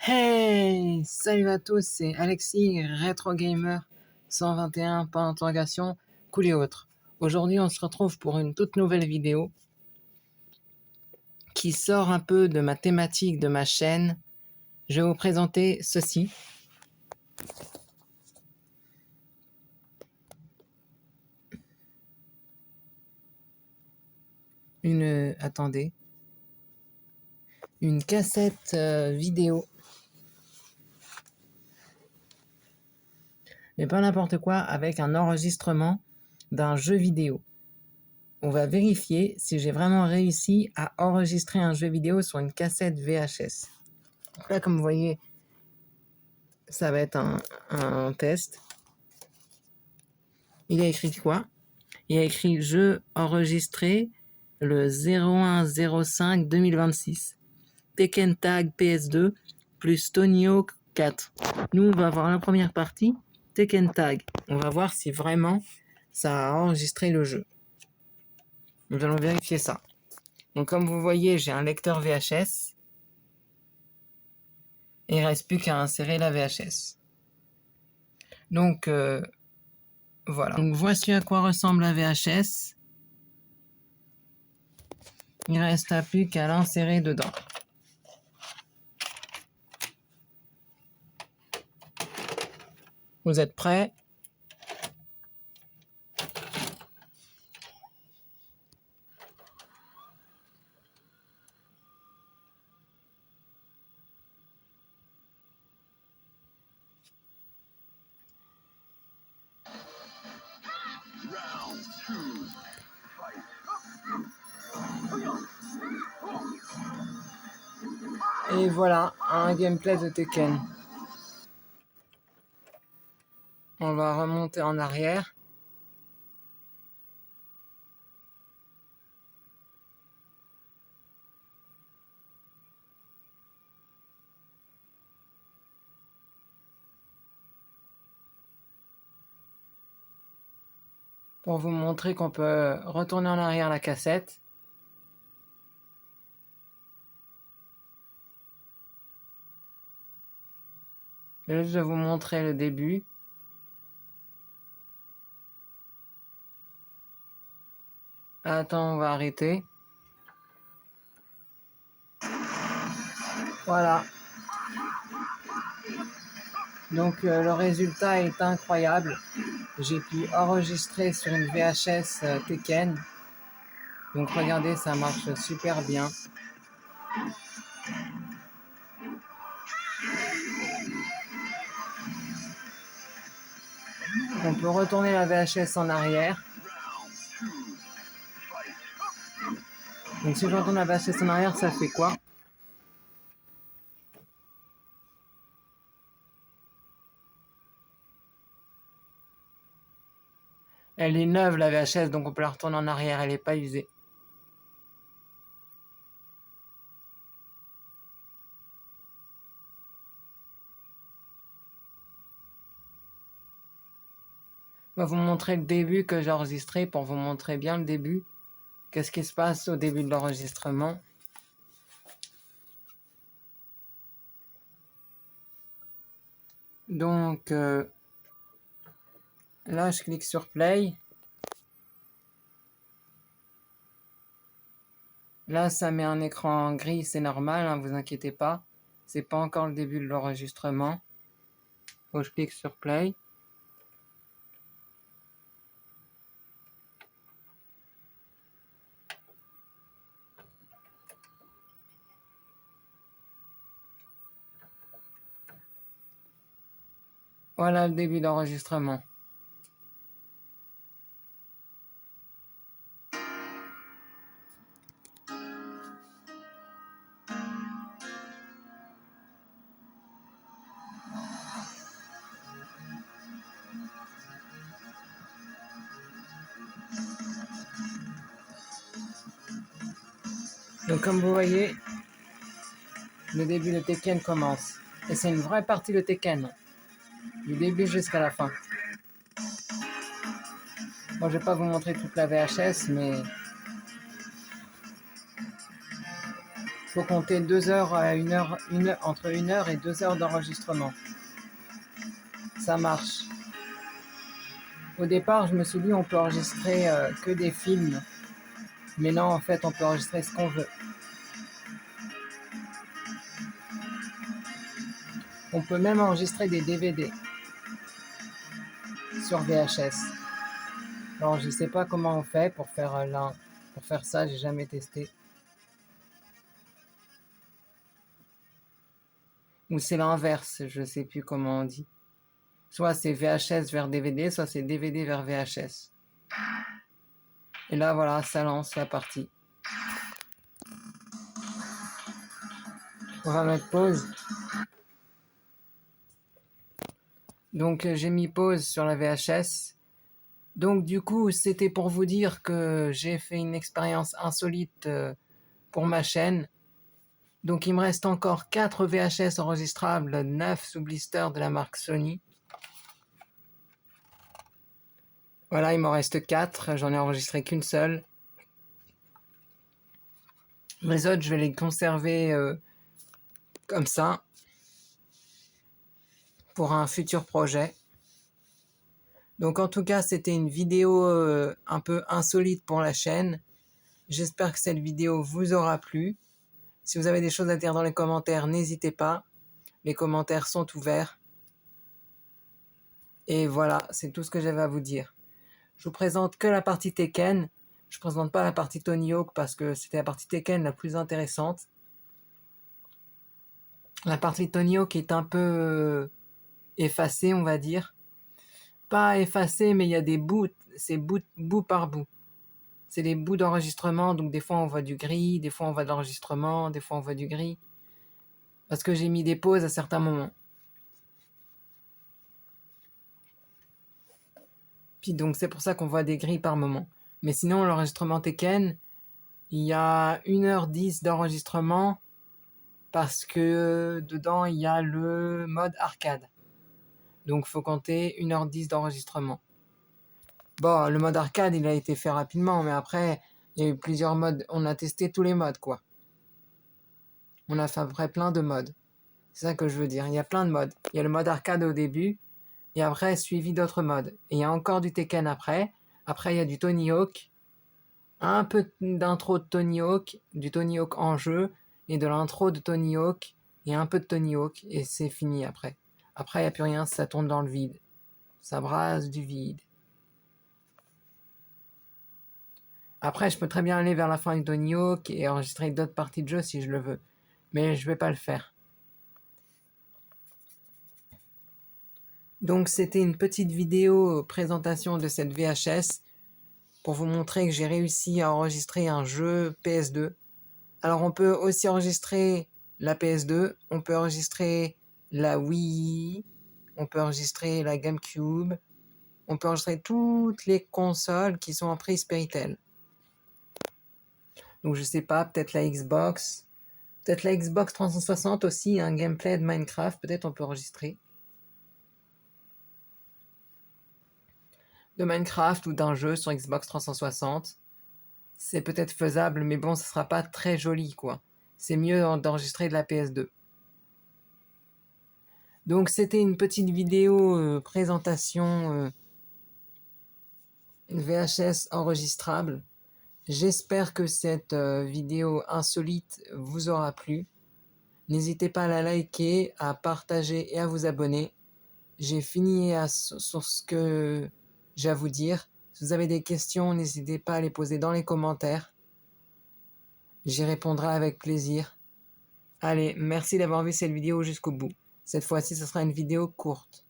Hey! Salut à tous, c'est Alexis, Retro Gamer 121, point d'interrogation, cool et autres. Aujourd'hui, on se retrouve pour une toute nouvelle vidéo qui sort un peu de ma thématique de ma chaîne. Je vais vous présenter ceci. Attendez. Une cassette vidéo. Mais pas n'importe quoi, avec un enregistrement d'un jeu vidéo. On va vérifier si j'ai vraiment réussi à enregistrer un jeu vidéo sur une cassette VHS. Donc là, comme vous voyez, ça va être un test. Il a écrit quoi? Il a écrit jeu enregistré le 01/05/2026. Tekken Tag PS2 plus Tony Hawk 4. Nous, on va voir la première partie, Tekken Tag. On va voir si vraiment ça a enregistré le jeu. Nous allons vérifier ça. Donc comme vous voyez, j'ai un lecteur VHS. Et il ne reste plus qu'à insérer la VHS. Donc voilà. Donc voici à quoi ressemble la VHS. Il ne reste plus qu'à l'insérer dedans. Vous êtes prêts? Et voilà, un gameplay de Tekken. On va remonter en arrière. Pour vous montrer qu'on peut retourner en arrière la cassette. Je vais juste vous montrer le début. Attends, on va arrêter. Voilà. Donc le résultat est incroyable. J'ai pu enregistrer sur une VHS Tekken. Donc regardez, ça marche super bien. On peut retourner la VHS en arrière. Donc si je retourne la VHS en arrière, ça fait quoi? Elle est neuve la VHS, donc on peut la retourner en arrière, elle n'est pas usée. On va vous montrer le début que j'ai enregistré pour vous montrer bien le début. Qu'est-ce qui se passe au début de l'enregistrement? Donc là, je clique sur Play. Là, ça met un écran gris, c'est normal, hein, vous inquiétez pas. C'est pas encore le début de l'enregistrement. Donc, je clique sur Play. Voilà le début d'enregistrement. Donc comme vous voyez, le début de Tekken commence. Et c'est une vraie partie de Tekken. Du début jusqu'à la fin. Moi, je vais pas vous montrer toute la VHS, mais faut compter 2 heures à 1 heure, entre 1 heure et 2 heures d'enregistrement. Ça marche. Au départ, je me suis dit on peut enregistrer que des films. Mais non, en fait, on peut enregistrer ce qu'on veut. On peut même enregistrer des DVD sur VHS. Alors, je sais pas comment on fait pour faire ça, j'ai jamais testé. Ou c'est l'inverse, je sais plus comment on dit. Soit c'est VHS vers DVD, soit c'est DVD vers VHS. Et là, voilà, ça lance la partie. On va mettre pause. Donc, j'ai mis pause sur la VHS. Donc, du coup, c'était pour vous dire que j'ai fait une expérience insolite pour ma chaîne. Donc, il me reste encore 4 VHS enregistrables, 9 sous blister de la marque Sony. Voilà, il m'en reste 4, j'en ai enregistré qu'une seule. Les autres, je vais les conserver comme ça pour un futur projet. Donc en tout cas, c'était une vidéo un peu insolite pour la chaîne. J'espère que cette vidéo vous aura plu. Si vous avez des choses à dire dans les commentaires, n'hésitez pas. Les commentaires sont ouverts. Et voilà, c'est tout ce que j'avais à vous dire. Je vous présente que la partie Tekken. Je ne présente pas la partie Tony Hawk parce que c'était la partie Tekken la plus intéressante. La partie Tony Hawk est un peu effacée, on va dire. Pas effacée, mais il y a des bouts, c'est bout par bout. C'est des bouts d'enregistrement, donc des fois on voit du gris, des fois on voit de l'enregistrement, des fois on voit du gris. Parce que j'ai mis des pauses à certains moments. Puis donc c'est pour ça qu'on voit des gris par moment. Mais sinon, l'enregistrement Tekken, il y a 1h10 d'enregistrement parce que dedans il y a le mode arcade. Donc faut compter 1h10 d'enregistrement. Bon, le mode arcade il a été fait rapidement, mais après il y a eu plusieurs modes. On a testé tous les modes quoi. On a fait à peu près plein de modes. C'est ça que je veux dire. Il y a plein de modes. Il y a le mode arcade au début, et après suivi d'autres modes. Et il y a encore du Tekken après. Après il y a du Tony Hawk. Un peu d'intro de Tony Hawk, du Tony Hawk en jeu, et de l'intro de Tony Hawk, et un peu de Tony Hawk, et c'est fini après. Après, il n'y a plus rien, ça tourne dans le vide. Ça brasse du vide. Après, je peux très bien aller vers la fin du Tony Hawk et enregistrer d'autres parties de jeu si je le veux. Mais je vais pas le faire. Donc, c'était une petite vidéo présentation de cette VHS pour vous montrer que j'ai réussi à enregistrer un jeu PS2. Alors on peut aussi enregistrer la PS2, on peut enregistrer la Wii, on peut enregistrer la GameCube, on peut enregistrer toutes les consoles qui sont en prise Péritel. Donc je sais pas, peut-être la Xbox 360 aussi, un gameplay de Minecraft, peut-être on peut enregistrer. De Minecraft ou d'un jeu sur Xbox 360. C'est peut-être faisable, mais bon, ça sera pas très joli, quoi. C'est mieux d'enregistrer de la PS2. Donc c'était une petite vidéo présentation VHS enregistrable. J'espère que cette vidéo insolite vous aura plu. N'hésitez pas à la liker, à partager et à vous abonner. J'ai fini sur ce que j'ai à vous dire. Si vous avez des questions, n'hésitez pas à les poser dans les commentaires. J'y répondrai avec plaisir. Allez, merci d'avoir vu cette vidéo jusqu'au bout. Cette fois-ci, ce sera une vidéo courte.